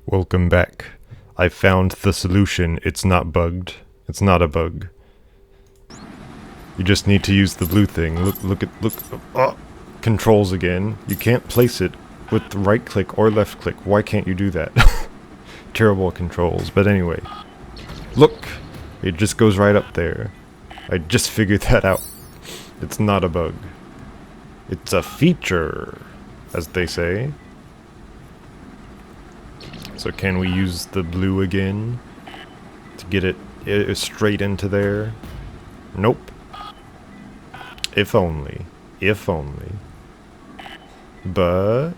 Welcome back. I found the solution. It's not bugged. It's not a bug. You just need to use the blue thing. Look. Oh, controls again. You can't place it with the right click or left click. Why can't you do that? Terrible controls. But anyway. Look! It just goes right up there. I just figured that out. It's not a bug. It's a feature, as they say. So can we use the blue again to get it straight into there? Nope. If only. If only. But...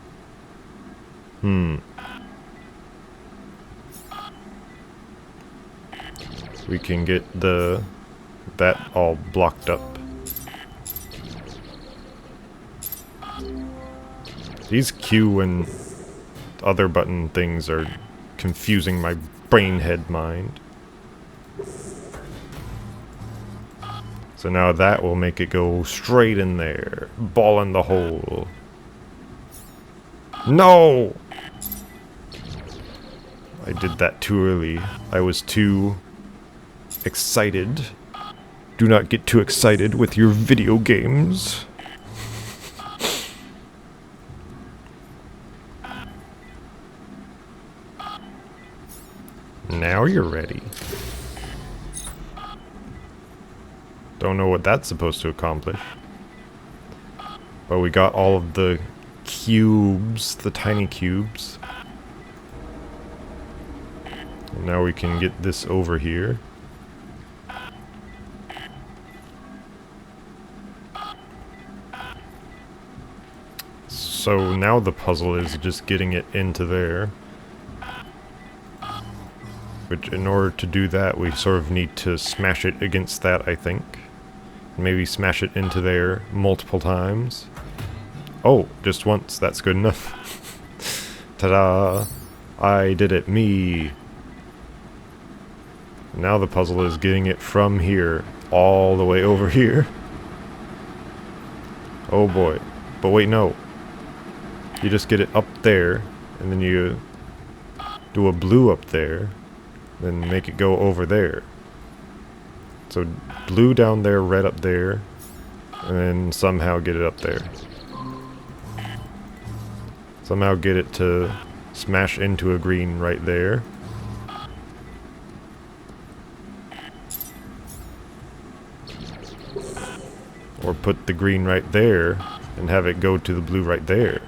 we can get that all blocked up. These Q and other button things are confusing my brainhead mind. So now that will make it go straight in there. Ball in the hole. No! I did that too early. I was too excited. Do not get too excited with your video games. Now you're ready. Don't know what that's supposed to accomplish. But we got all of the cubes, the tiny cubes. And now we can get this over here. So now the puzzle is just getting it into there. Which, in order to do that, we sort of need to smash it against that, I think. Maybe smash it into there multiple times. Oh, just once. That's good enough. Ta-da! I did it. Me! Now the puzzle is getting it from here all the way over here. Oh boy. But wait, no. You just get it up there, and then you do a blue up there. Then make it go over there. So blue down there, red up there, and then somehow get it up there. Somehow get it to smash into a green right there. Or put the green right there and have it go to the blue right there.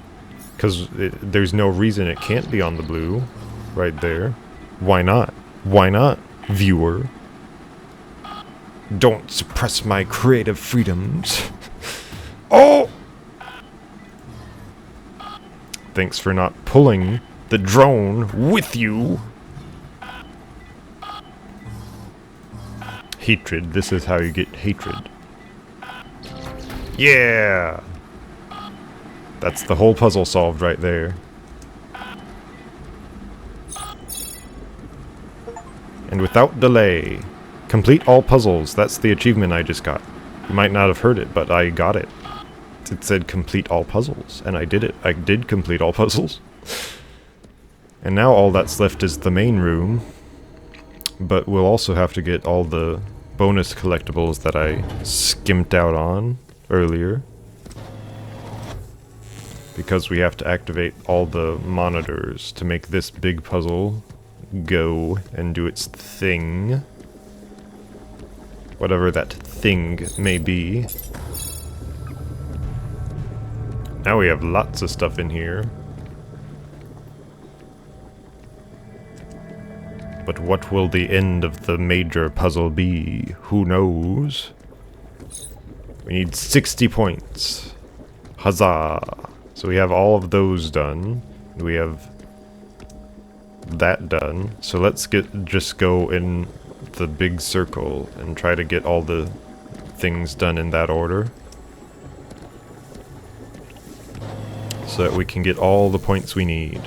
Because there's no reason it can't be on the blue right there. Why not? Why not, viewer? Don't suppress my creative freedoms. Oh! Thanks for not pulling the drone with you. Hatred. This is how you get hatred. Yeah! That's the whole puzzle solved right there. And without delay, complete all puzzles. That's the achievement I just got. You might not have heard it, but I got it. It said complete all puzzles, and I did it. I did complete all puzzles. And now all that's left is the main room, but we'll also have to get all the bonus collectibles that I skimped out on earlier. Because we have to activate all the monitors to make this big puzzle go and do its thing. Whatever that thing may be. Now we have lots of stuff in here. But what will the end of the major puzzle be? Who knows? We need 60 points. Huzzah! So we have all of those done. We have that done. So let's just go in the big circle and try to get all the things done in that order. So that we can get all the points we need.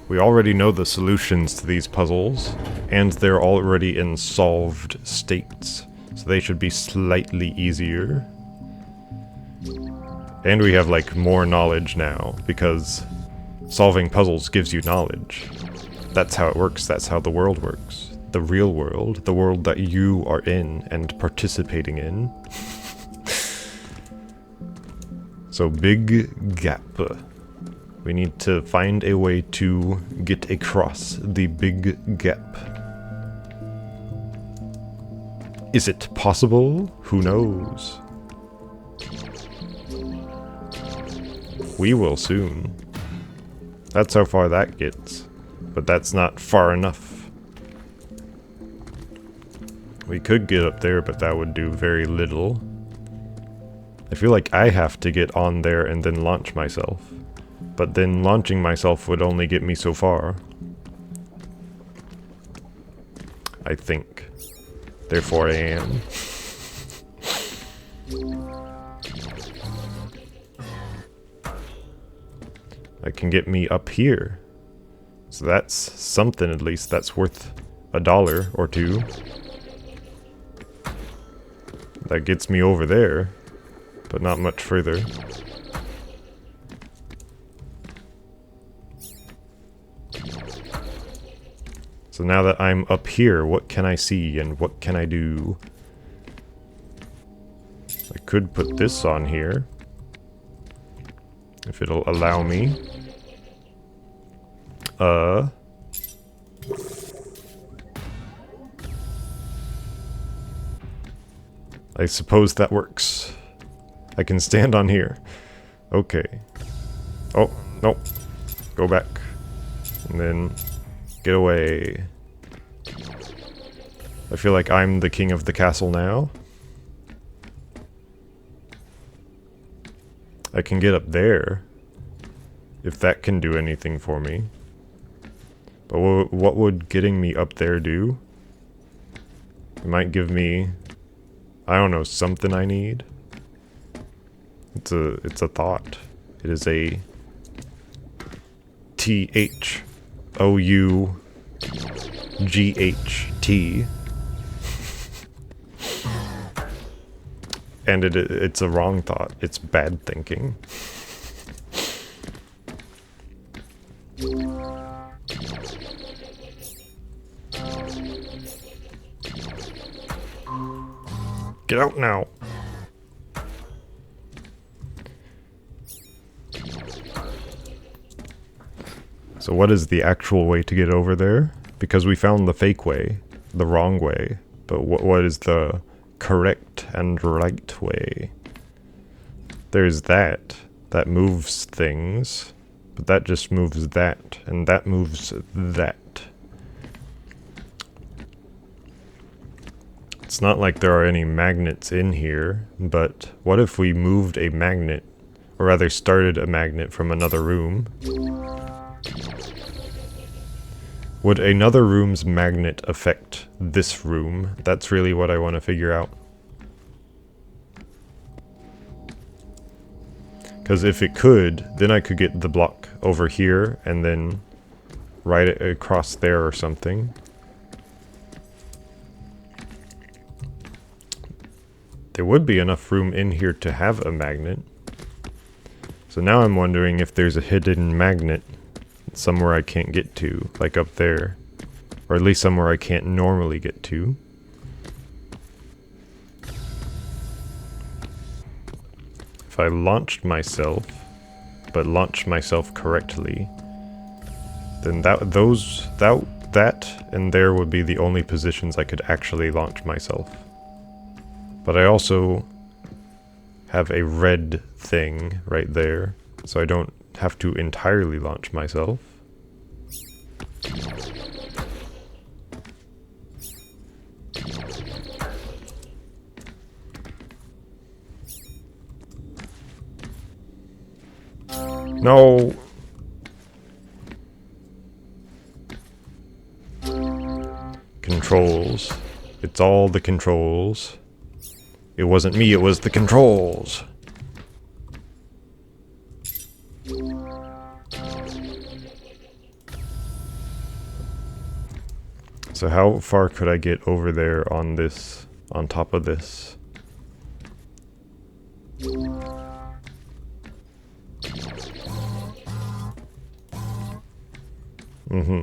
We already know the solutions to these puzzles, and they're already in solved states. So they should be slightly easier. And we have, like, more knowledge now, because solving puzzles gives you knowledge. That's how it works, that's how the world works. The real world, the world that you are in and participating in. So, big gap. We need to find a way to get across the big gap. Is it possible? Who knows? We will soon. That's how far that gets. But that's not far enough. We could get up there, but that would do very little. I feel like I have to get on there and then launch myself. But then launching myself would only get me so far. I think. Therefore I am. That can get me up here. So that's something at least. That's worth $1 or $2. That gets me over there, but not much further. So now that I'm up here, what can I see and what can I do? I could put this on here, if it'll allow me. I suppose that works. I can stand on here. Okay. Oh, nope. Go back. And then get away. I feel like I'm the king of the castle now. I can get up there, if that can do anything for me. But what would getting me up there do? It might give me, I don't know, something I need. It's a thought. It is a THOUGHT. And it's a wrong thought. It's bad thinking. Get out now. So what is the actual way to get over there? Because we found the fake way, the wrong way. But what is the correct and right way? There's that. That moves things. But that just moves that. And that moves that. It's not like there are any magnets in here, but what if we moved a magnet, or rather started a magnet from another room? Would another room's magnet affect this room? That's really what I want to figure out. Because if it could, then I could get the block over here and then write it across there or something. There would be enough room in here to have a magnet. So now I'm wondering if there's a hidden magnet somewhere I can't get to, like up there. Or at least somewhere I can't normally get to. If I launched myself, but launched myself correctly, then that and there would be the only positions I could actually launch myself. But I also have a red thing right there, so I don't have to entirely launch myself. No! Controls. It's all the controls. It wasn't me, it was the controls. So how far could I get over there on this, on top of this? Mm-hmm.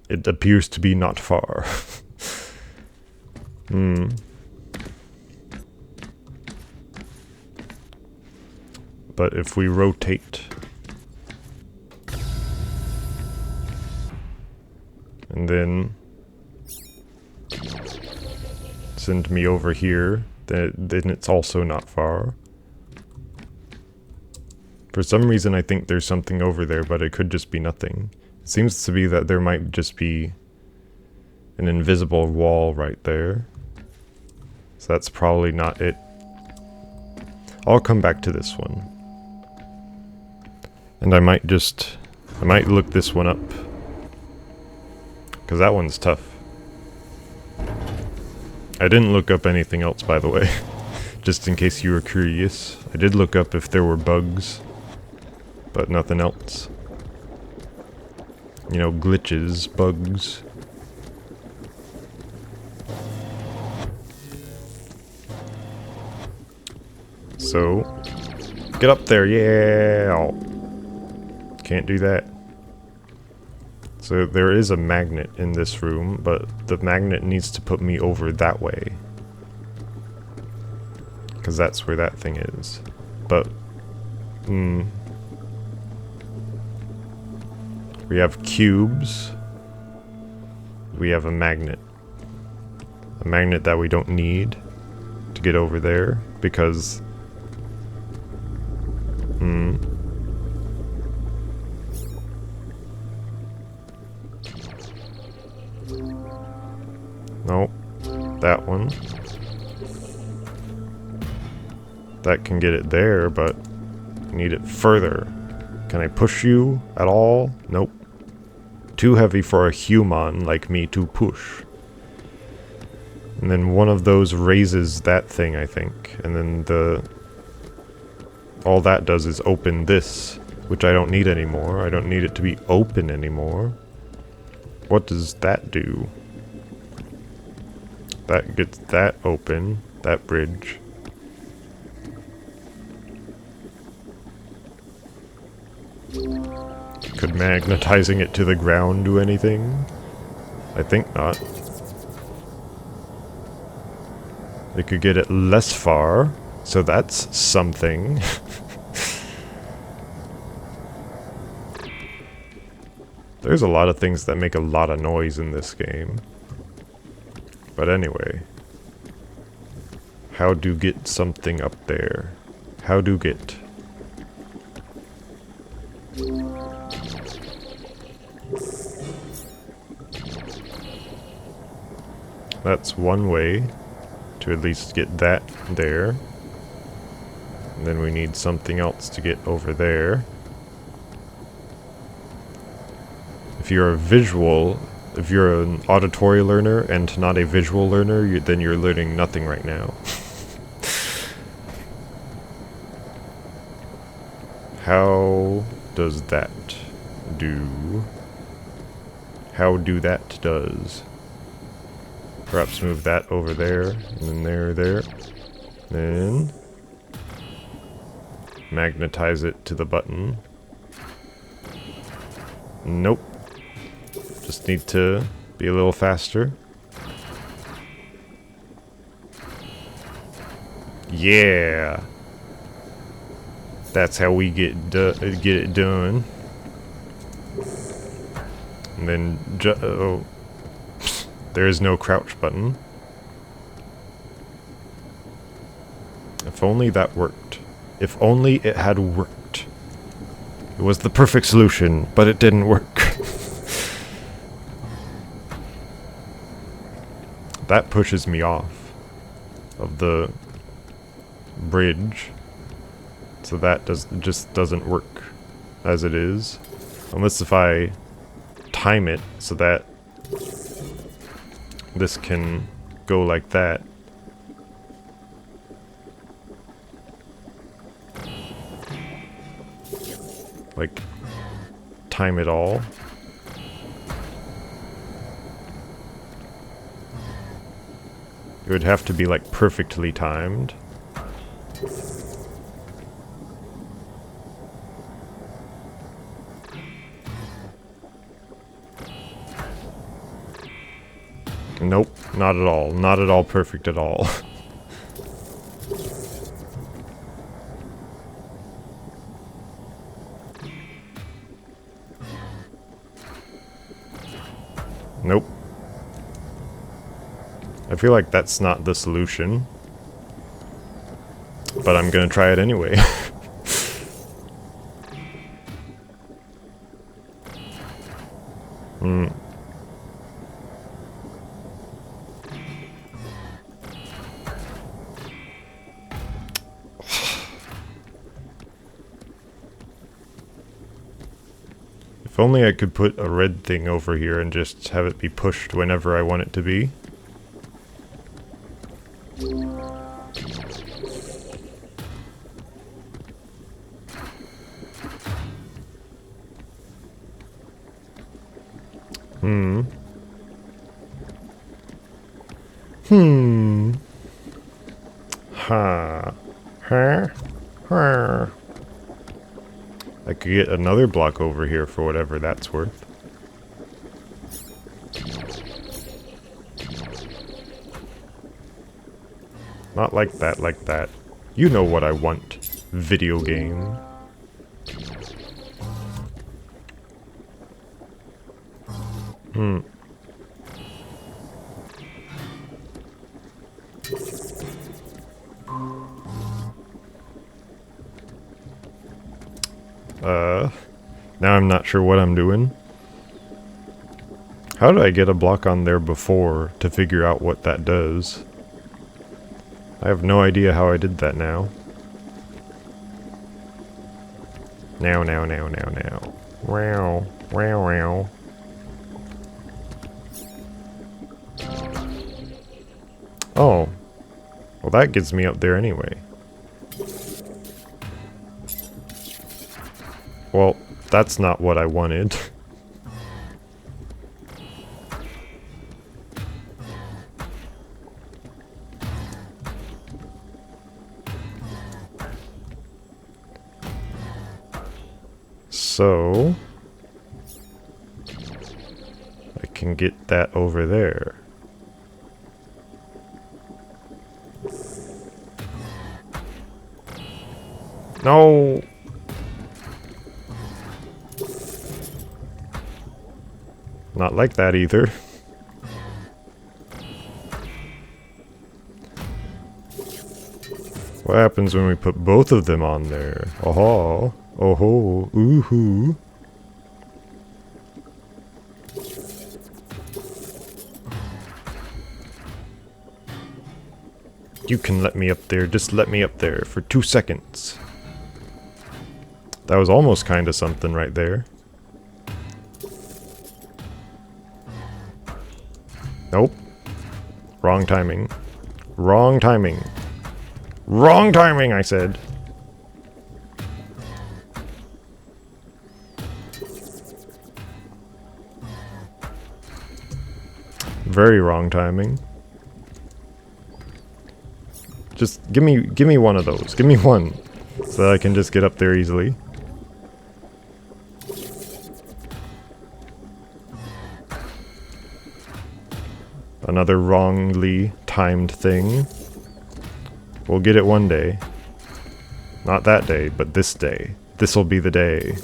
It appears to be not far. Hmm. But if we rotate... and then... send me over here, then it's also not far. For some reason I think there's something over there, but it could just be nothing. It seems to be that there might just be an invisible wall right there. So that's probably not it. I'll come back to this one. And I might look this one up. Because that one's tough. I didn't look up anything else, by the way. Just in case you were curious. I did look up if there were bugs. But nothing else. You know, glitches, bugs. So, get up there, yeah! Oh. Can't do that. So there is a magnet in this room, but the magnet needs to put me over that way. Because that's where that thing is. But, we have cubes. We have a magnet. A magnet that we don't need to get over there, because... Nope. That one. That can get it there, but I need it further. Can I push you at all? Nope. Too heavy for a human like me to push. And then one of those raises that thing, I think. And then all that does is open this, which I don't need anymore. I don't need it to be open anymore. What does that do? That gets that open, that bridge. Could magnetizing it to the ground do anything? I think not. It could get it less far, so that's something. There's a lot of things that make a lot of noise in this game. But anyway. How do get something up there? How do get... That's one way to at least get that there. And then we need something else to get over there. If you're an auditory learner and not a visual learner, then you're learning nothing right now. How does that do? How do that does? Perhaps move that over there, and then there. Then magnetize it to the button. Nope. Just need to be a little faster. Yeah. That's how we get it done. And then oh. There is no crouch button. If only that worked. If only it had worked. It was the perfect solution, but it didn't work. That pushes me off of the bridge. So that just doesn't work as it is. Unless if I time it so that this can go like that. Like, time it all. It would have to be like perfectly timed. Nope, not at all. Not at all perfect at all. Nope. I feel like that's not the solution. But I'm gonna try it anyway. If only I could put a red thing over here and just have it be pushed whenever I want it to be. Ha. Huh? Huh. I could get another block over here for whatever that's worth. Not like that, like that. You know what I want. Video game. Now I'm not sure what I'm doing. How did I get a block on there before to figure out what that does? I have no idea how I did that now. Now. Wow. Wow. Oh. Well, that gets me up there anyway. Well, that's not what I wanted. So, I can get that over there. No! Not like that either. What happens when we put both of them on there? Oh-ho. Oh-ho. Ooh-hoo. You can let me up there. Just let me up there for 2 seconds. That was almost kinda something right there. Nope. Wrong timing. Wrong timing. Wrong timing, I said. Very wrong timing. Just give me one of those. Give me one. So that I can just get up there easily. Another wrongly timed thing. We'll get it one day. Not that day, but this day. This'll be the day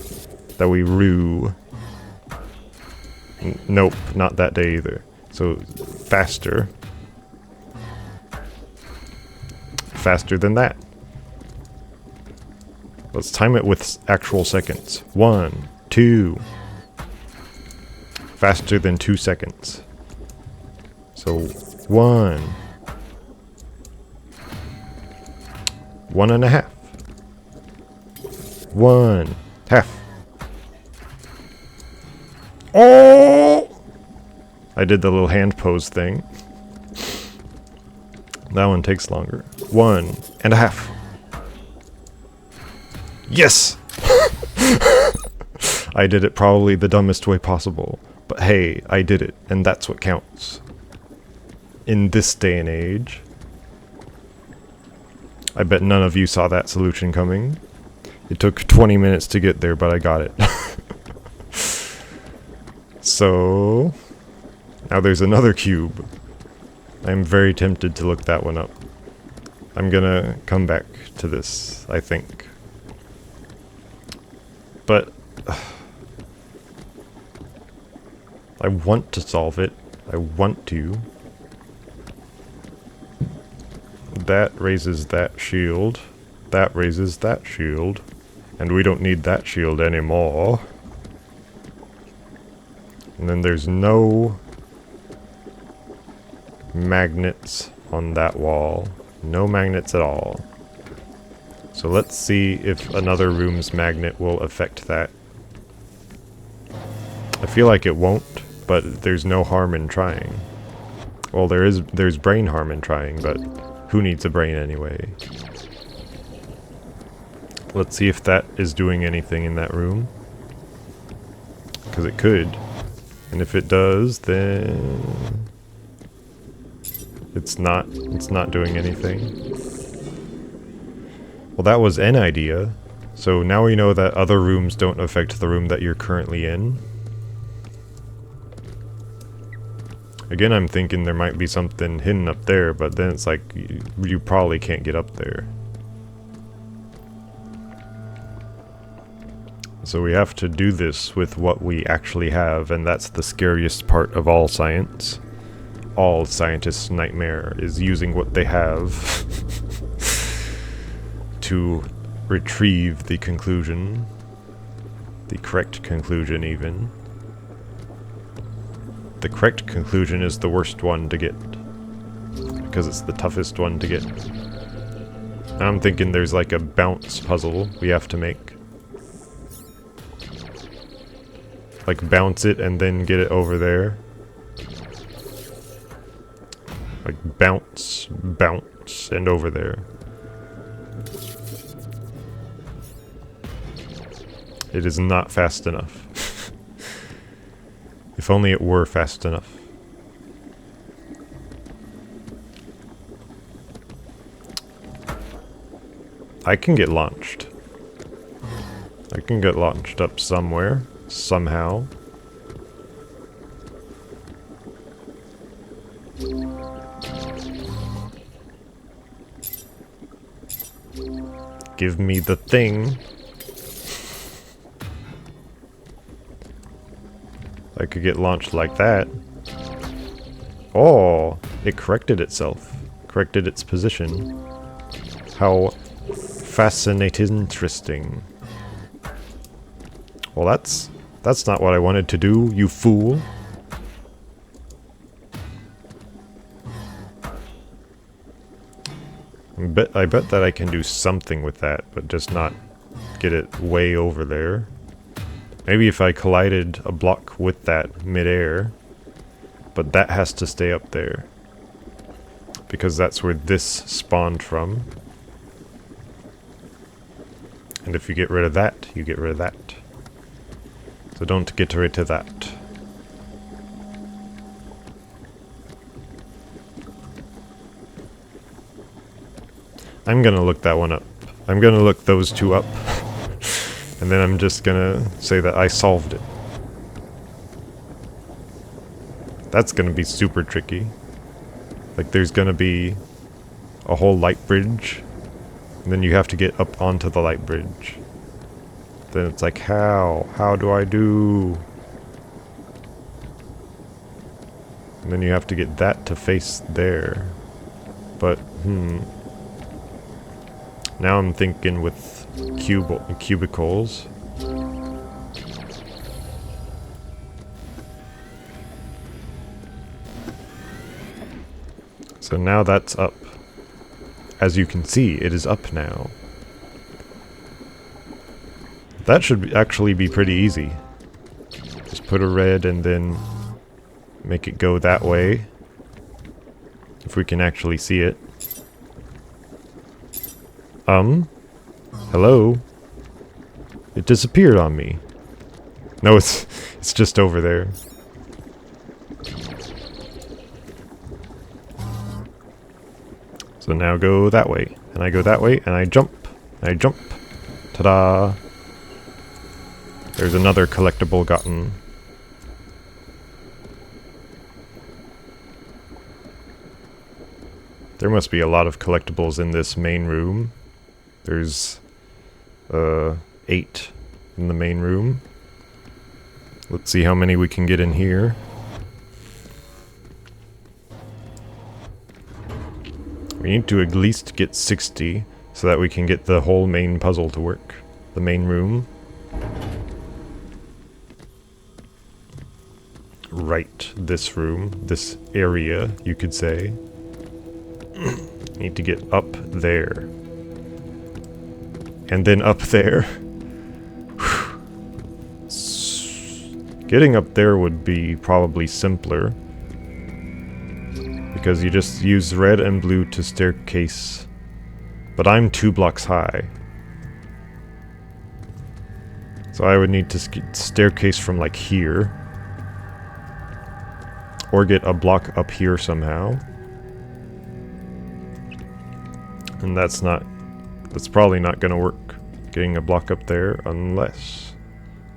that we rue. Nope, not that day either. So, faster. Faster than that. Let's time it with actual seconds. 1, 2. Faster than 2 seconds. So, 1. 1.5. 1/2. Oh! I did the little hand pose thing. That one takes longer. 1.5. Yes! I did it probably the dumbest way possible. But hey, I did it, and that's what counts. In this day and age. I bet none of you saw that solution coming. It took 20 minutes to get there, but I got it. So, now there's another cube. I'm very tempted to look that one up. I'm gonna come back to this, I think. But I want to solve it. I want to. That raises that shield. That raises that shield. And we don't need that shield anymore. And then there's no magnets on that wall. No magnets at all. So let's see if another room's magnet will affect that. I feel like it won't, but there's no harm in trying. Well, there's brain harm in trying, but who needs a brain anyway? Let's see if that is doing anything in that room. Because it could. And if it does, then it's not doing anything. Well, that was an idea. So now we know that other rooms don't affect the room that you're currently in. Again, I'm thinking there might be something hidden up there, but then it's like, you probably can't get up there. So we have to do this with what we actually have, and that's the scariest part of all science. All scientists' nightmare is using what they have to retrieve the conclusion. The correct conclusion, even. The correct conclusion is the worst one to get, because it's the toughest one to get. I'm thinking there's like a bounce puzzle we have to make. Like bounce it and then get it over there. Like bounce, bounce, and over there. It is not fast enough. If only it were fast enough. I can get launched. I can get launched up somewhere. Somehow. Give me the thing. I could get launched like that. Oh, it corrected itself. Corrected its position. How fascinating, interesting. Well, that's not what I wanted to do, you fool. I bet that I can do something with that, but just not get it way over there. Maybe if I collided a block with that midair, but that has to stay up there. Because that's where this spawned from. And if you get rid of that, you get rid of that. So don't get rid of that. I'm gonna look that one up. I'm gonna look those two up. And then I'm just gonna say that I solved it. That's gonna be super tricky. Like there's gonna be a whole light bridge. And then you have to get up onto the light bridge. Then it's like, how? How do I do? And then you have to get that to face there. But, now I'm thinking with cubicles. So now that's up. As you can see, it is up now. That should actually be pretty easy. Just put a red and then make it go that way. If we can actually see it. Hello? It disappeared on me. No, it's just over there. So now go that way. And I go that way, and I jump. And I jump. Ta-da! There's another collectible gotten. There must be a lot of collectibles in this main room. There's 8 in the main room. Let's see how many we can get in here. We need to at least get 60 so that we can get the whole main puzzle to work. The main room. Right, this room, this area, you could say. Need to get up there. And then up there. Getting up there would be probably simpler. Because you just use red and blue to staircase. But I'm 2 blocks high. So I would need to staircase from like here. Or get a block up here somehow. And that's probably not gonna work. Getting a block up there unless...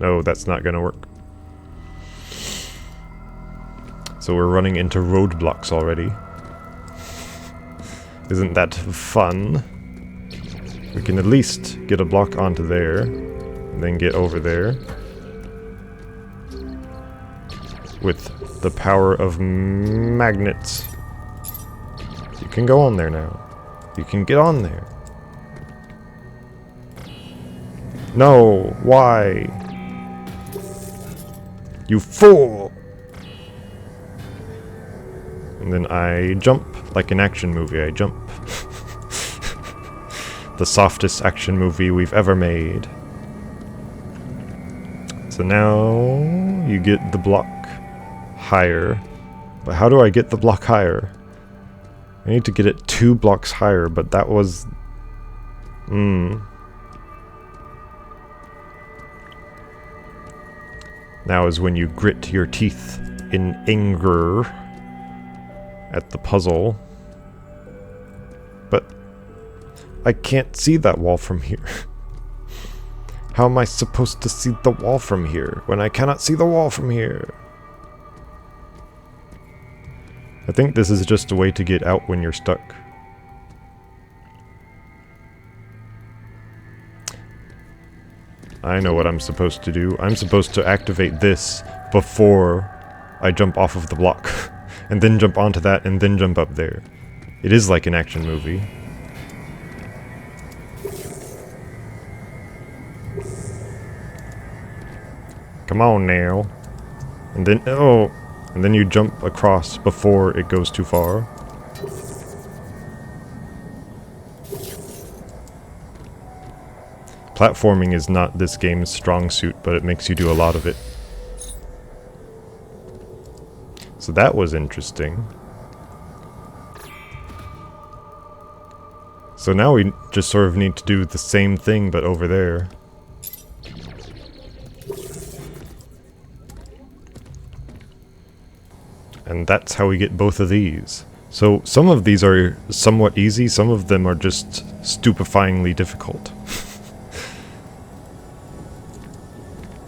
No, that's not gonna work. So we're running into roadblocks already. Isn't that fun? We can at least get a block onto there, and then get over there. With the power of magnets. You can go on there now. You can get on there. No, why? You fool! And then I jump like an action movie. I jump. The softest action movie we've ever made. So now you get the block higher. But how do I get the block higher? I need to get it 2 blocks higher, but that was... Now is when you grit your teeth in anger at the puzzle. But I can't see that wall from here. How am I supposed to see the wall from here when I cannot see the wall from here? I think this is just a way to get out when you're stuck. I know what I'm supposed to do. I'm supposed to activate this before I jump off of the block. And then jump onto that, and then jump up there. It is like an action movie. Come on now. And then, oh! And then you jump across before it goes too far. Platforming is not this game's strong suit, but it makes you do a lot of it. So that was interesting. So now we just sort of need to do the same thing, but over there. And that's how we get both of these. So some of these are somewhat easy, some of them are just stupefyingly difficult.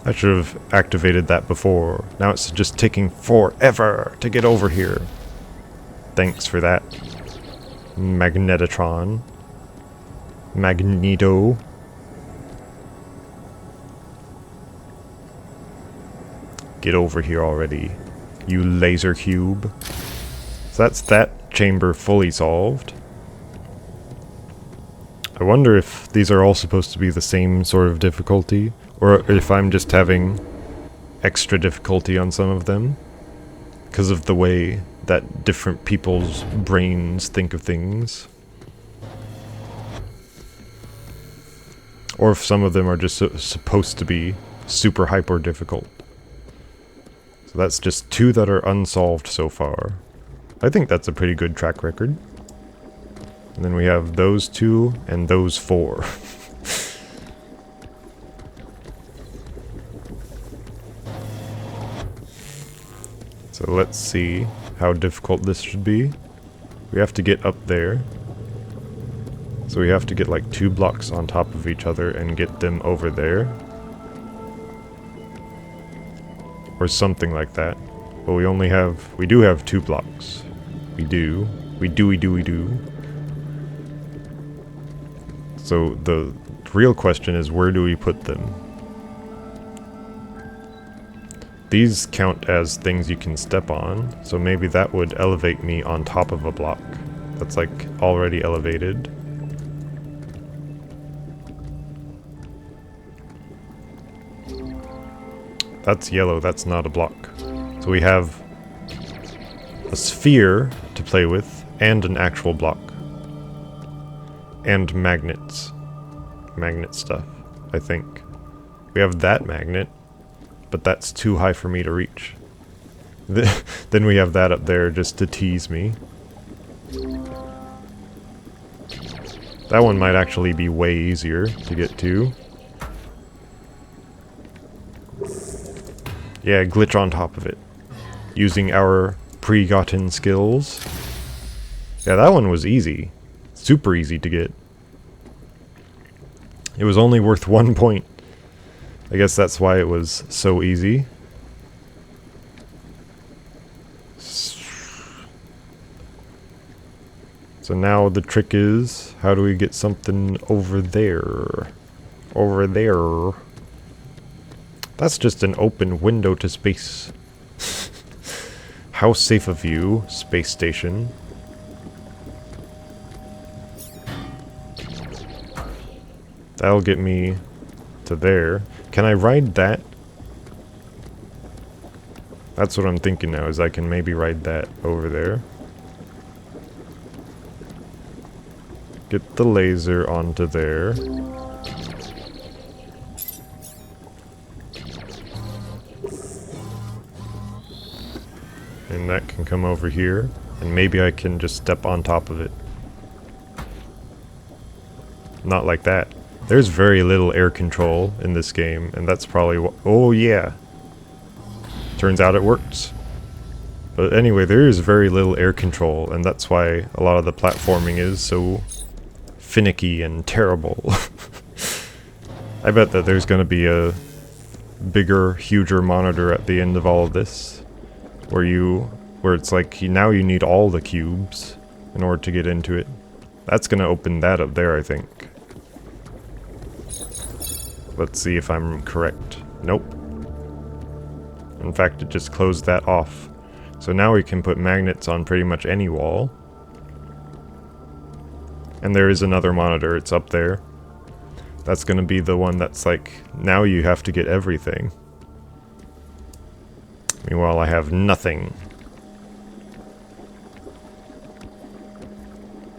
I should have activated that before. Now it's just taking forever to get over here. Thanks for that. Magnetotron. Magneto. Get over here already, you laser cube. So that's that chamber fully solved. I wonder if these are all supposed to be the same sort of difficulty, or if I'm just having extra difficulty on some of them because of the way that different people's brains think of things. Or if some of them are just supposed to be super hyper difficult. So that's just 2 that are unsolved so far. I think that's a pretty good track record. And then we have those 2 and those 4. So let's see how difficult this should be. We have to get up there. So we have to get like 2 blocks on top of each other and get them over there. Or something like that. But we do have 2 blocks. We do. We do. So the real question is, where do we put them? These count as things you can step on, so maybe that would elevate me on top of a block that's like already elevated. That's yellow, that's not a block. So we have a sphere to play with, and an actual block. And magnets. Magnet stuff, I think. We have that magnet, but that's too high for me to reach. Then we have that up there just to tease me. That one might actually be way easier to get to. Yeah, glitch on top of it. Using our pre-gotten skills. Yeah, that one was easy. Super easy to get. It was only worth 1 point. I guess that's why it was so easy. So now the trick is, how do we get something over there? Over there. That's just an open window to space. How safe of you, space station. That'll get me to there. Can I ride that? That's what I'm thinking now, is I can maybe ride that over there. Get the laser onto there. And that can come over here. And maybe I can just step on top of it. Not like that. There's very little air control in this game, and that's probably what... Oh yeah! Turns out it works. But anyway, there is very little air control, and that's why a lot of the platforming is so finicky and terrible. I bet that there's gonna be a bigger, huger monitor at the end of all of this. Where it's like, now you need all the cubes in order to get into it. That's gonna open that up there, I think. Let's see if I'm correct. Nope. In fact, it just closed that off. So now we can put magnets on pretty much any wall. And there is another monitor, it's up there. That's gonna be the one that's like, now you have to get everything. Meanwhile, I have nothing.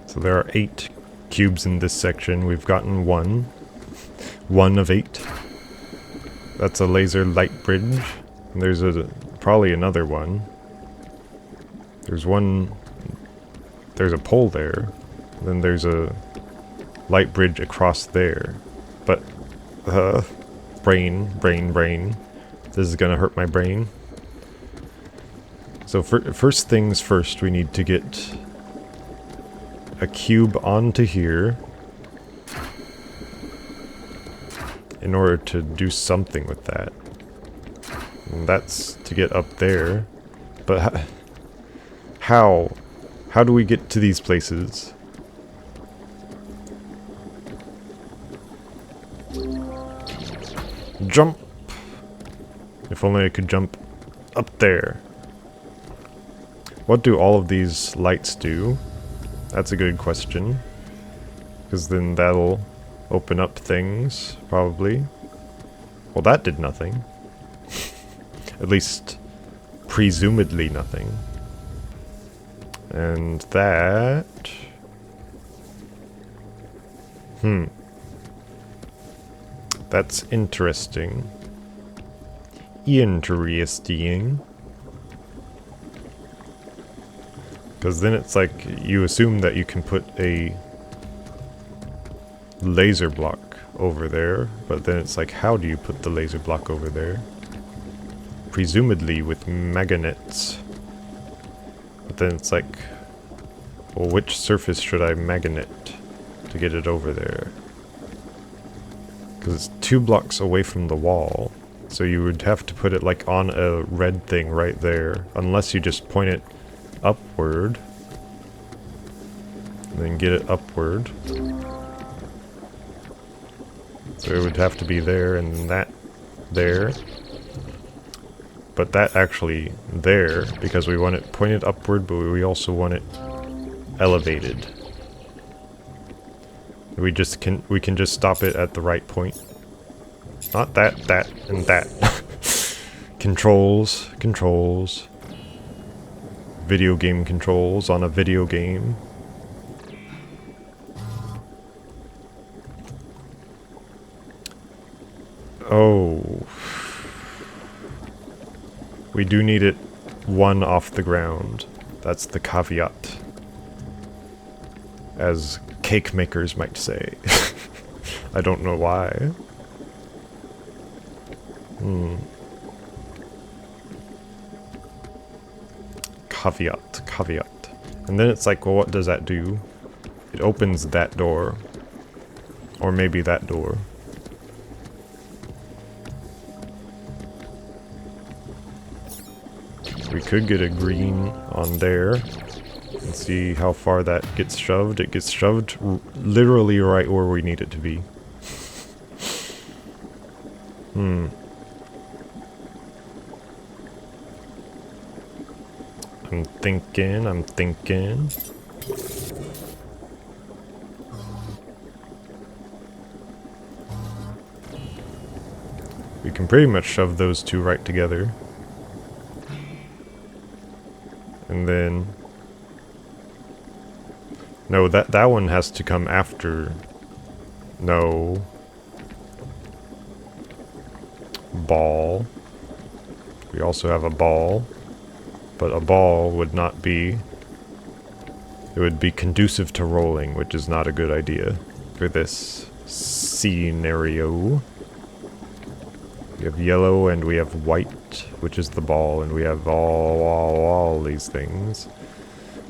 So there are 8 cubes in this section. We've gotten 1. 1 of 8. That's a laser light bridge. And there's probably another one. There's a pole there. Then there's a light bridge across there. But, brain. This is gonna hurt my brain. So first things first, we need to get a cube onto here in order to do something with that. And that's to get up there. But how? How do we get to these places? Jump! If only I could jump up there. What do all of these lights do? That's a good question. Because then that'll open up things, probably. Well, that did nothing. At least, presumably nothing. And that... That's interesting. Interesting. Because then it's like, you assume that you can put a laser block over there, but then it's like, how do you put the laser block over there? Presumably with magnets. But then it's like, well, which surface should I magnet to get it over there? Because it's 2 blocks away from the wall, so you would have to put it like on a red thing right there, unless you just point it upward. And then get it upward. So it would have to be there and that there. But that actually there, because we want it pointed upward, but we also want it elevated. We can just stop it at the right point. Not that, and that. Controls. Video game controls on a video game. Oh. We do need it one off the ground. That's the caveat. As cake makers might say. I don't know why. Caveat. And then it's like, well, what does that do? It opens that door. Or maybe that door. We could get a green on there. And see how far that gets shoved. It gets shoved literally right where we need it to be. I'm thinking. We can pretty much shove those two right together. And then... No, that one has to come after. No. Ball. We also have a ball. But a ball would not be... It would be conducive to rolling, which is not a good idea for this scenario. We have yellow and we have white, which is the ball, and we have all these things.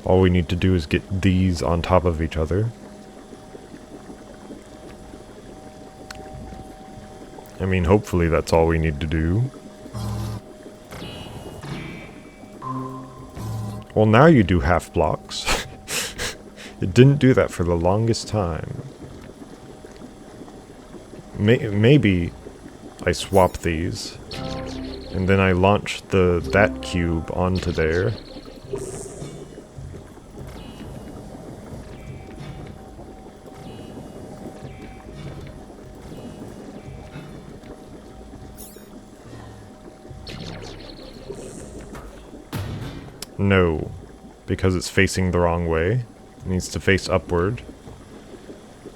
All we need to do is get these on top of each other. I mean, hopefully that's all we need to do. Well, now you do half blocks. It didn't do that for the longest time. Maybe I swap these, and then I launch that cube onto there. No, because it's facing the wrong way. It needs to face upward.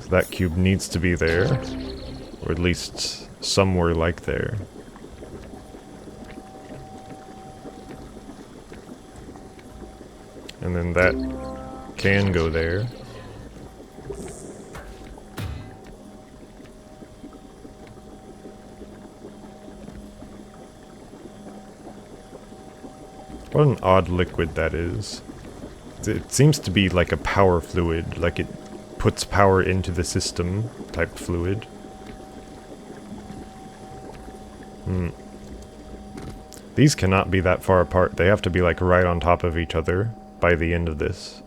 So that cube needs to be there, or at least somewhere like there. And then that can go there. What an odd liquid that is. It seems to be like a power fluid, like it puts power into the system type fluid. These cannot be that far apart. They have to be like right on top of each other by the end of this.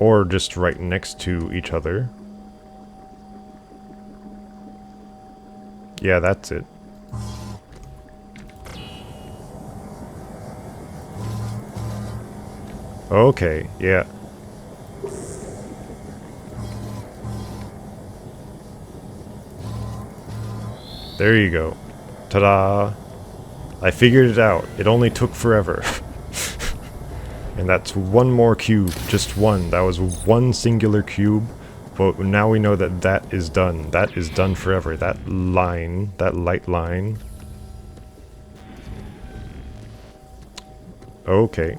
Or just right next to each other. Yeah, that's it. Okay, yeah. There you go. Ta-da! I figured it out. It only took forever. And that's one more cube. Just one. That was one singular cube. But now we know that that is done. That is done forever. That line, that light line. Okay.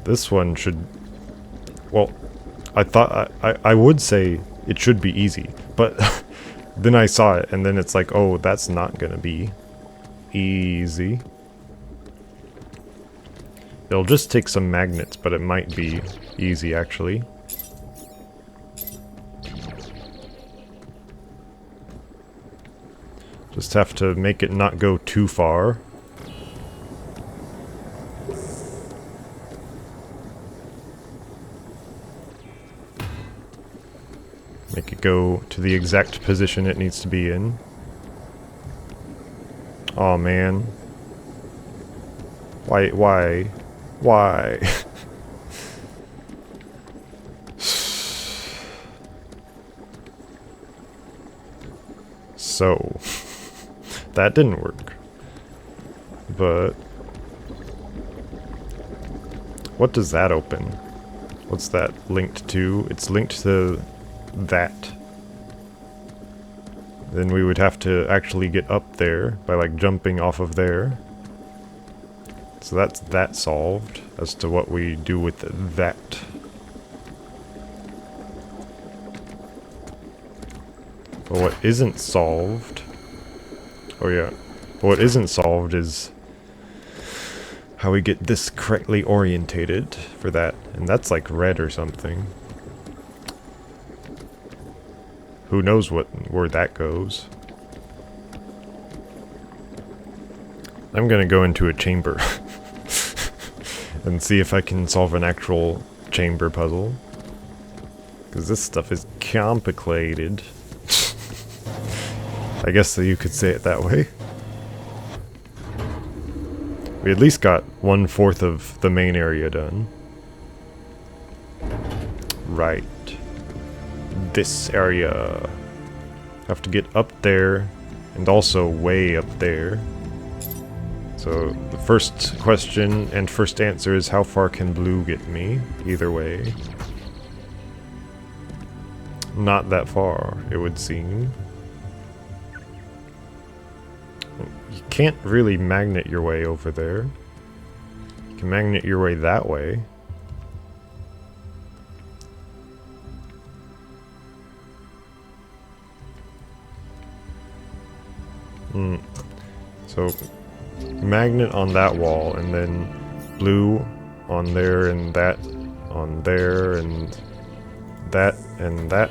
This one should... Well, I thought... I would say it should be easy. But then I saw it, and then it's like, oh, that's not gonna be easy. It'll just take some magnets, but it might be easy, actually. Just have to make it not go too far. it go to the exact position it needs to be in. Aw, man. Why? So, that didn't work. But what does that open? What's that linked to? It's linked to that. Then we would have to actually get up there by like jumping off of there. So that's that solved as to what we do with that. But what isn't solved... Oh yeah. But what isn't solved is how we get this correctly orientated for that. And that's like red or something. Who knows where that goes. I'm gonna go into a chamber and see if I can solve an actual chamber puzzle. Because this stuff is complicated. I guess you could say it that way. We at least got 1/4 of the main area done. Right. This area. Have to get up there and also way up there. So the first question and first answer is how far can blue get me? Either way. Not that far, it would seem. You can't really magnet your way over there. You can magnet your way that way. So, magnet on that wall, and then blue on there, and that on there, and that, and that.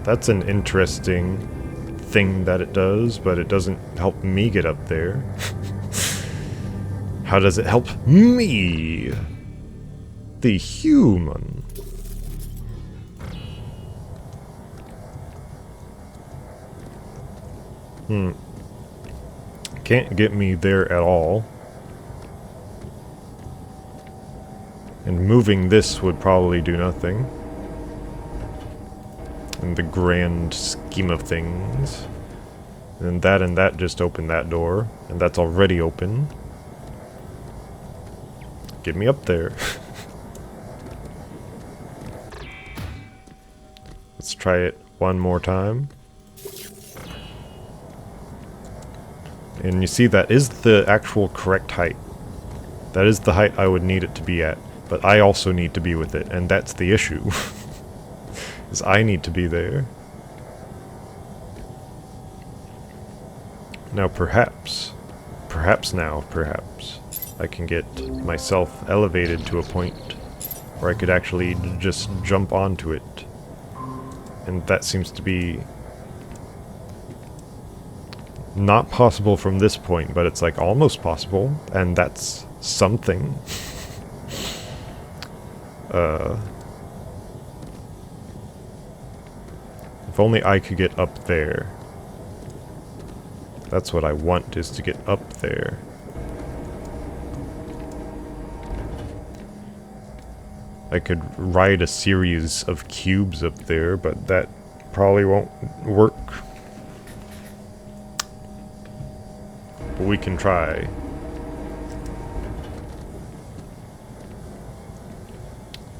That's an interesting thing that it does, but it doesn't help me get up there. How does it help me? The human. Can't get me there at all. And moving this would probably do nothing. In the grand scheme of things. And that just opened that door. And that's already open. Get me up there. Let's try it one more time. And you see, that is the actual correct height. That is the height I would need it to be at. But I also need to be with it, and that's the issue. Is I need to be there. Now perhaps, I can get myself elevated to a point where I could actually just jump onto it. And that seems to be not possible from this point, but it's like almost possible, and that's something. If only I could get up there. That's what I want, is to get up there. I could write a series of cubes up there, but that probably won't work. But we can try.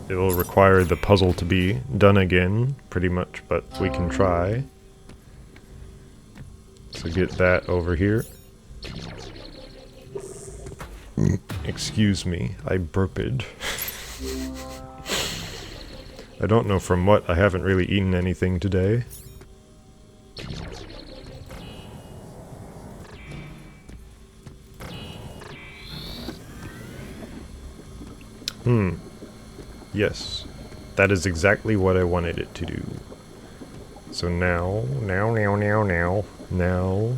It'll require the puzzle to be done again, pretty much, but we can try. So get that over here. Excuse me, I burped. I don't know from what, I haven't really eaten anything today. Yes, that is exactly what I wanted it to do. So now,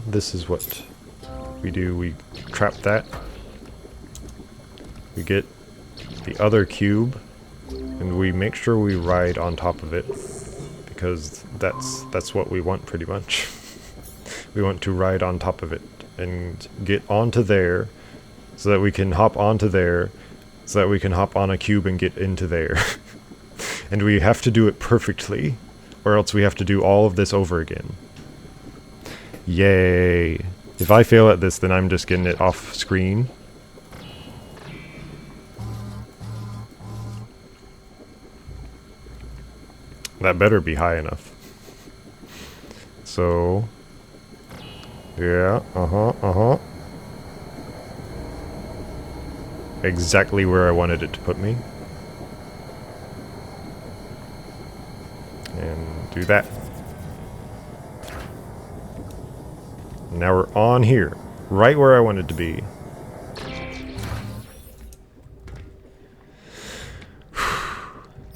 this is what we do. We trap that. We get the other cube, And we make sure we ride on top of it, because that's what we want pretty much. We want to ride on top of it and get onto there, so that we can hop onto there, so that we can hop on a cube and get into there. And we have to do it perfectly, or else we have to do all of this over again. Yay! If I fail at this, then I'm just getting it off screen. That better be high enough. So... yeah, exactly where I wanted it to put me. And do that. Now we're on here, right where I wanted to be.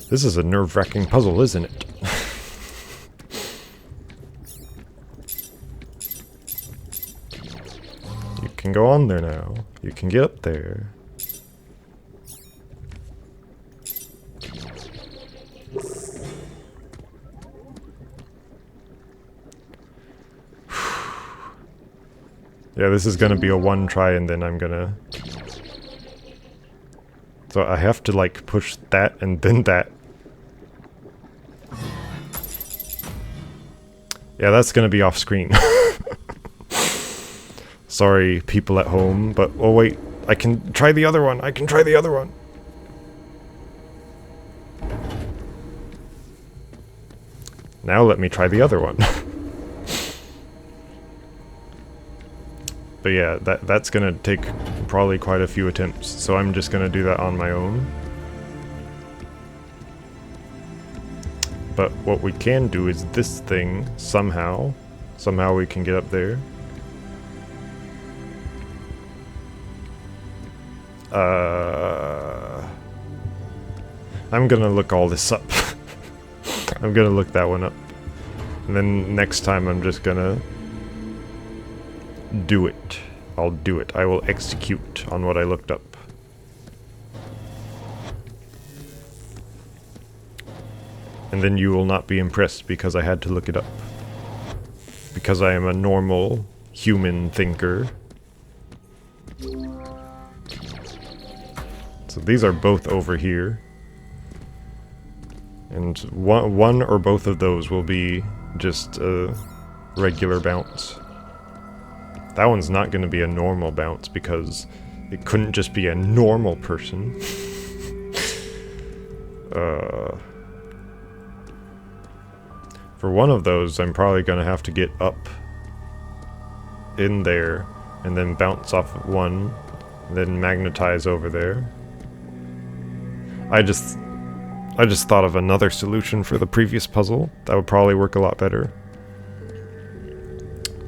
This is a nerve-wracking puzzle, isn't it? You can go on there now. You can get up there. Yeah, this is gonna be a one try and then I'm gonna... So I have to like push that and then that. Yeah, that's gonna be off screen. Sorry, people at home, but oh wait, I can try the other one. I can try the other one. Now let me try the other one. But yeah, that's gonna take probably quite a few attempts, so I'm just gonna do that on my own. But what we can do is this thing, somehow we can get up there. I'm gonna look all this up. I'm gonna look that one up. And then next time I'm just gonna do it. I'll do it. I will execute on what I looked up. And then you will not be impressed because I had to look it up. Because I am a normal human thinker. So these are both over here. And one or both of those will be just a regular bounce. That one's not going to be a normal bounce because it couldn't just be a normal person. For one of those, I'm probably going to have to get up in there and then bounce off one, then magnetize over there. I just thought of another solution for the previous puzzle. That would probably work a lot better.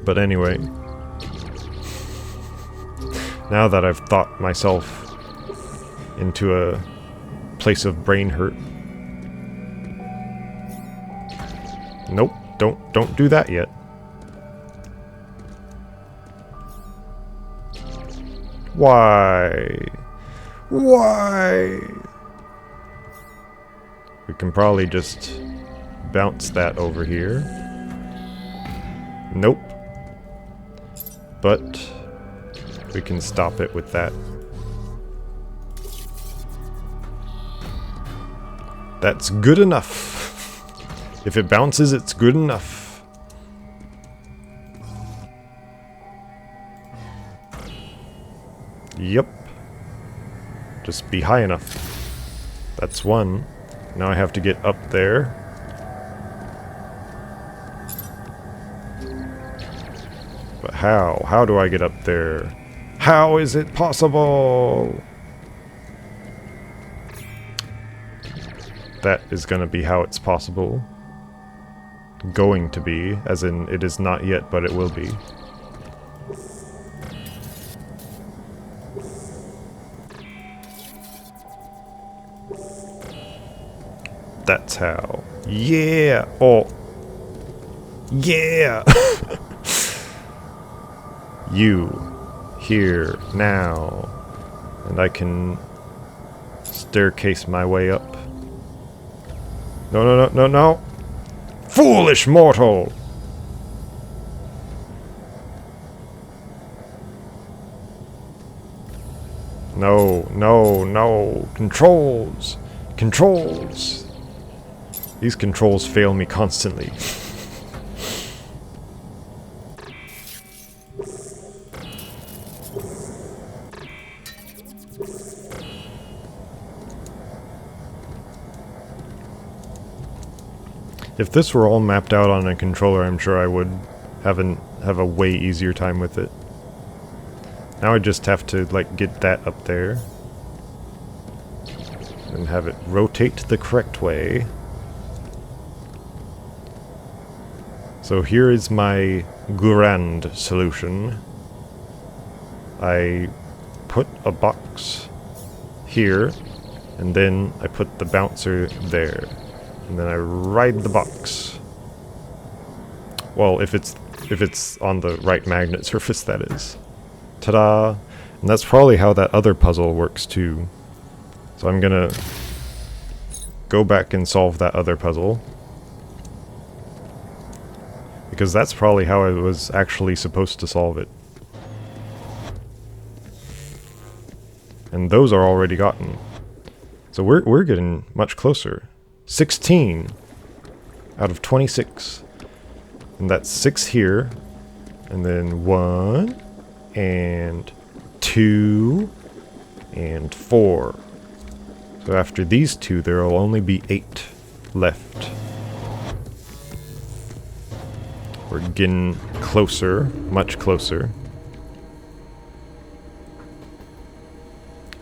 But anyway, now that I've thought myself into a place of brain hurt. Nope, don't do that yet. Why? Why? We can probably just bounce that over here. Nope. But we can stop it with that. That's good enough. If it bounces, it's good enough. Yep. Just be high enough. That's one. Now I have to get up there. But how? How do I get up there? How is it possible? That is gonna be how it's possible. Going to be, as in it is not yet, but it will be. That's how. Yeah! Oh! Yeah! You. Here. Now. And I can staircase my way up. No, no, no, no, no! Foolish mortal! No, no, no. Controls! Controls! These controls fail me constantly. If this were all mapped out on a controller, I'm sure I would have a way easier time with it. Now I just have to, like, get that up there. And have it rotate the correct way. So here is my grand solution. I put a box here, and then I put the bouncer there. And then I ride the box. Well, if it's on the right magnet surface, that is. Ta-da! And that's probably how that other puzzle works too. So I'm gonna go back and solve that other puzzle. Because that's probably how I was actually supposed to solve it. And those are already gotten. So we're getting much closer. 16 out of 26. And that's 6 here. And then 1 and 2 and 4. So after these 2, there will only be 8 left. We're getting closer, much closer.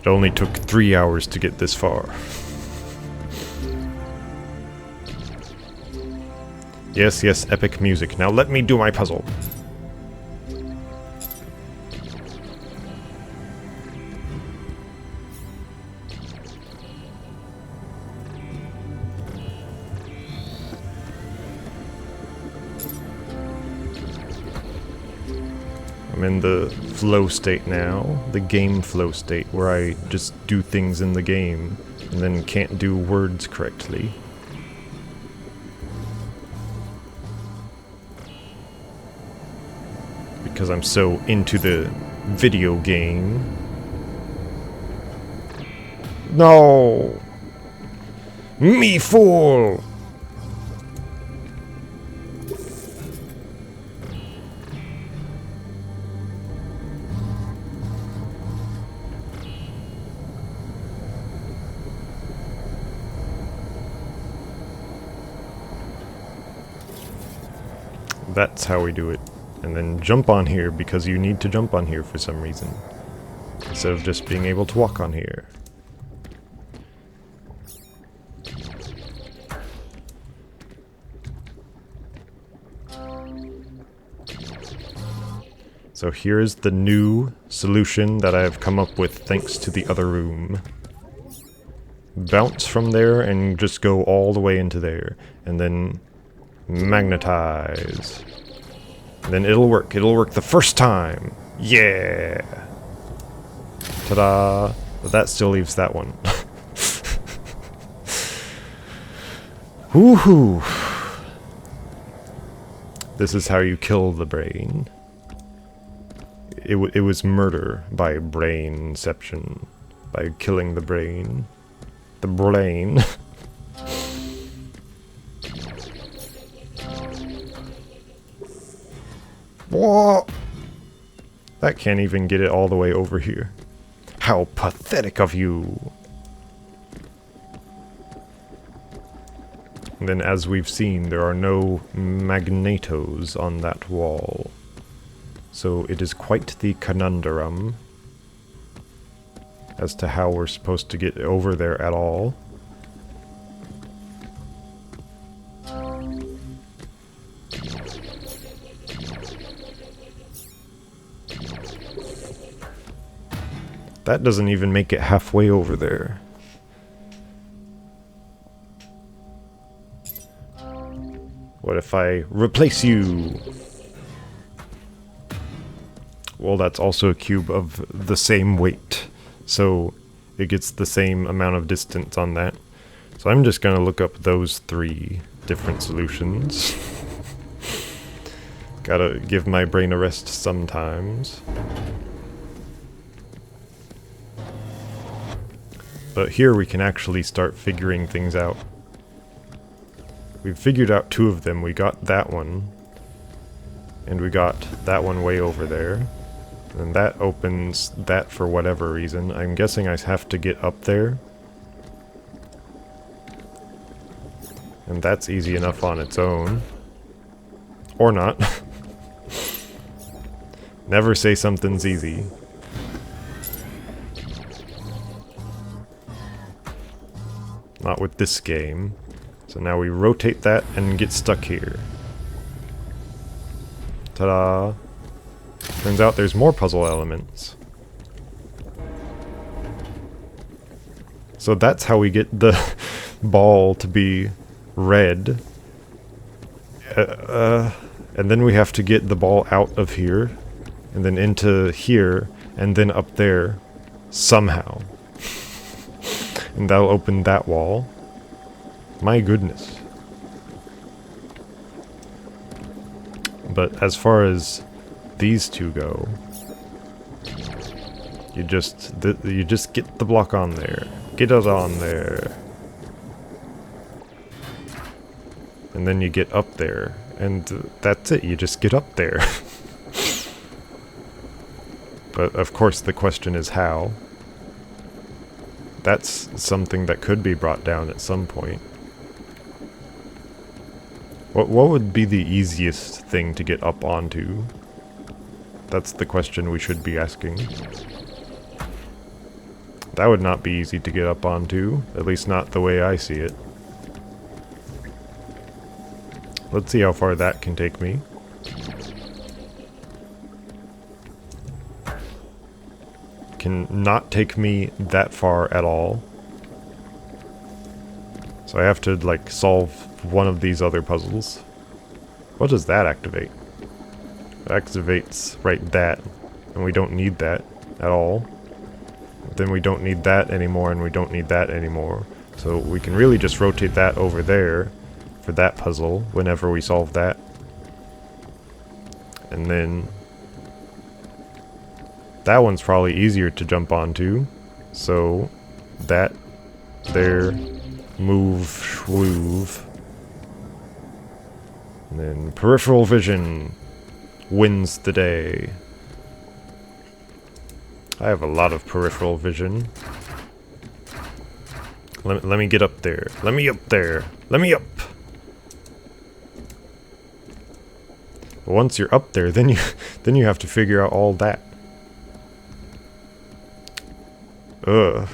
It only took 3 hours to get this far. Yes, yes, epic music. Now let me do my puzzle. I'm in the flow state now, the game flow state, where I just do things in the game and then can't do words correctly. Because I'm so into the video game. No! Me fool! That's how we do it. And then jump on here because you need to jump on here for some reason. Instead of just being able to walk on here. So here's the new solution that I have come up with thanks to the other room. Bounce from there and just go all the way into there. And then magnetize. And then it'll work. It'll work the first time. Yeah! Ta-da! But that still leaves that one. Woohoo! This is how you kill the brain. It was murder by brainception. By killing the brain. The brain. Whoa! That can't even get it all the way over here. How pathetic of you! And then, as we've seen, there are no magnetos on that wall. So it is quite the conundrum as to how we're supposed to get over there at all. That doesn't even make it halfway over there. What if I replace you? Well, that's also a cube of the same weight, so it gets the same amount of distance on that. So I'm just gonna look up those 3 different solutions. Gotta give my brain a rest sometimes. But here we can actually start figuring things out. We've figured out 2 of them. We got that one. And we got that one way over there. And that opens that for whatever reason. I'm guessing I have to get up there. And that's easy enough on its own. Or not. Never say something's easy. Not with this game. So now we rotate that and get stuck here. Ta-da! Turns out there's more puzzle elements. So that's how we get the ball to be red. And then we have to get the ball out of here. And then into here. And then up there. Somehow. And that'll open that wall. My goodness. But as far as these 2 go, you just get the block on there. Get it on there. And then you get up there. And that's it, you just get up there. But of course the question is how. That's something that could be brought down at some point. What would be the easiest thing to get up onto? That's the question we should be asking. That would not be easy to get up onto, at least not the way I see it. Let's see how far that can take me. Can not take me that far at all. So I have to, like, solve one of these other puzzles. What does that activate? It activates right that, and we don't need that at all. Then we don't need that anymore, and we don't need that anymore. So we can really just rotate that over there for that puzzle whenever we solve that. And then that one's probably easier to jump onto. So that there, move, shwoove. And then peripheral vision wins the day. I have a lot of peripheral vision. Let me get up there. Let me up there. Let me up. But once you're up there, then you have to figure out all that. Ugh.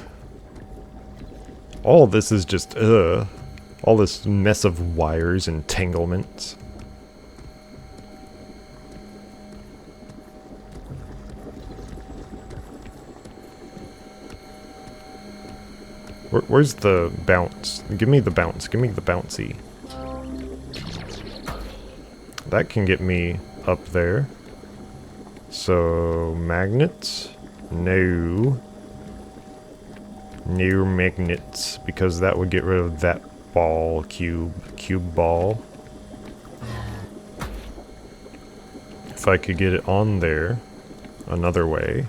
All this is just ugh. All this mess of wires and entanglements. Where's the bounce? Give me the bounce. Give me the bouncy. That can get me up there. So, magnets? No. No magnets, because that would get rid of that ball, cube ball. If I could get it on there another way,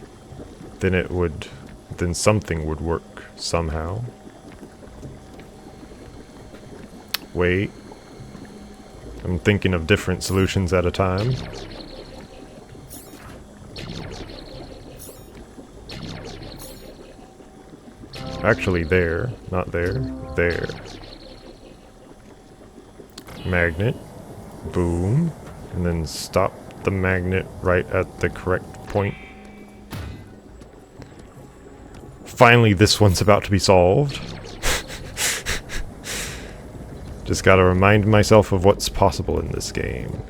then something would work somehow. Wait. I'm thinking of different solutions at a time. Actually there, not there, there. Magnet. Boom. And then stop the magnet right at the correct point. Finally, this one's about to be solved. Just gotta remind myself of what's possible in this game.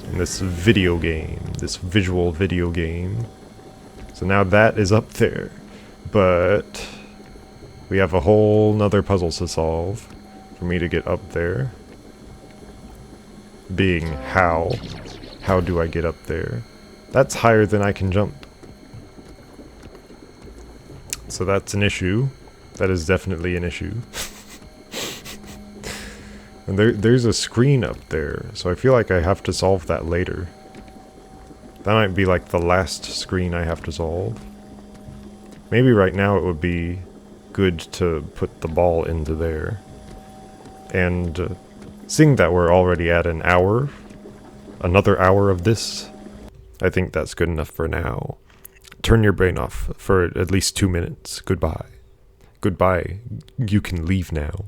In this video game. This visual video game. So now that is up there. But we have a whole nother puzzle to solve for me to get up there. Being how. How do I get up there? That's higher than I can jump. So that's an issue. That is definitely an issue. And there's a screen up there, so I feel like I have to solve that later. That might be like the last screen I have to solve. Maybe right now it would be good to put the ball into there. And seeing that we're already at an hour, another hour of this, I think that's good enough for now. Turn your brain off for at least 2 minutes. Goodbye. Goodbye. You can leave now.